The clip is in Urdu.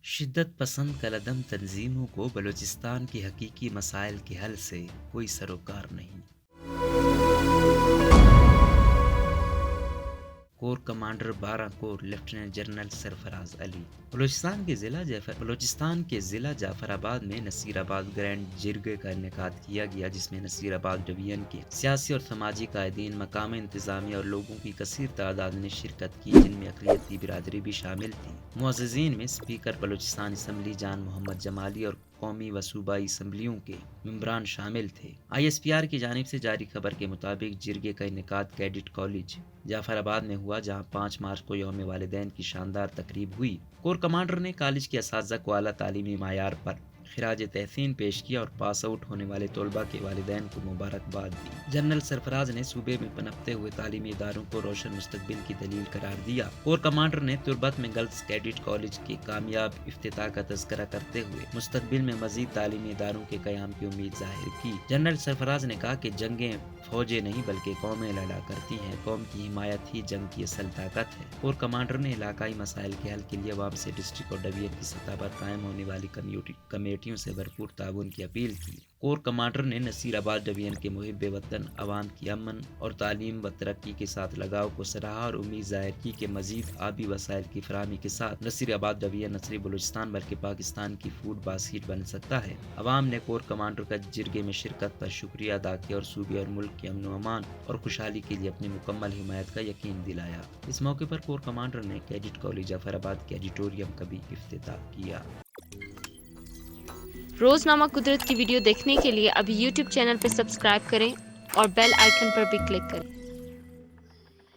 شدت پسند کالعدم تنظیموں کو بلوچستان کے حقیقی مسائل کے حل سے کوئی سروکار نہیں۔ کور کمانڈر 12 کور لیفٹیننٹ جنرل سرفراز علی۔ بلوچستان کے ضلع جعفر آباد میں نصیر آباد گرینڈ جرگے کا انعقاد کیا گیا، جس میں نصیر آباد ڈویژن کے سیاسی اور سماجی قائدین، مقامی انتظامیہ اور لوگوں کی کثیر تعداد نے شرکت کی، جن میں اقلیتی برادری بھی شامل تھی۔ معززین میں اسپیکر بلوچستان اسمبلی جان محمد جمالی اور قومی و صوبائی اسمبلیوں کے ممبران شامل تھے۔ ISPR کی جانب سے جاری خبر کے مطابق جرگے کا انعقاد کیڈٹ کالج جعفر آباد میں ہوا، جہاں 5 مارچ کو یوم والدین کی شاندار تقریب ہوئی۔ کور کمانڈر نے کالج کے اساتذہ کو اعلیٰ تعلیمی معیار پر خراج تحسین پیش کیا اور پاس آؤٹ ہونے والے طلباء کے والدین کو مبارکباد دی۔ جنرل سرفراز نے صوبے میں پنپتے ہوئے تعلیمی اداروں کو روشن مستقبل کی دلیل قرار دیا۔ کور کمانڈر نے تربت میں گرلز کیڈٹ کالج کے کامیاب افتتاح کا تذکرہ کرتے ہوئے مستقبل میں مزید تعلیمی اداروں کے قیام کی امید ظاہر کی۔ جنرل سرفراز نے کہا کہ جنگیں فوجیں نہیں بلکہ قومیں لڑا کرتی ہیں، قوم کی حمایت ہی جنگ کی اصل طاقت ہے۔ کور کمانڈر نے علاقائی مسائل کے حل کے لیے عوام سے ڈسٹرکٹ اور ڈویژن کی سطح پر قائم ہونے والی کمیٹیوں سے بھرپور تعاون کی اپیل کی۔ کور کمانڈر نے نصیر آباد ڈویژن کے محب وطن عوام کی امن اور تعلیم و ترقی کے ساتھ لگاؤ کو سراہا اور امید ظاہر کی کہ مزید آبی وسائل کی فراہمی کے ساتھ نصیر آباد ڈویژن نہ صرف بلوچستان بلکہ پاکستان کی فوڈ باسکٹ بن سکتا ہے۔ عوام نے کور کمانڈر کا جرگے میں شرکت پر شکریہ ادا کیا اور صوبے اور ملک کے امن و امان اور خوشحالی کے لیے اپنی مکمل حمایت کا یقین دلایا۔ اس موقع پر کور کمانڈر نے کیڈٹ کالج جعفر آباد کے ایڈیٹوریم کا بھی افتتاح کیا۔ روزنامہ قدرت کی ویڈیو دیکھنے کے لیے ابھی YouTube چینل پر سبسکرائب کریں اور بیل آئیکن پر بھی کلک کریں۔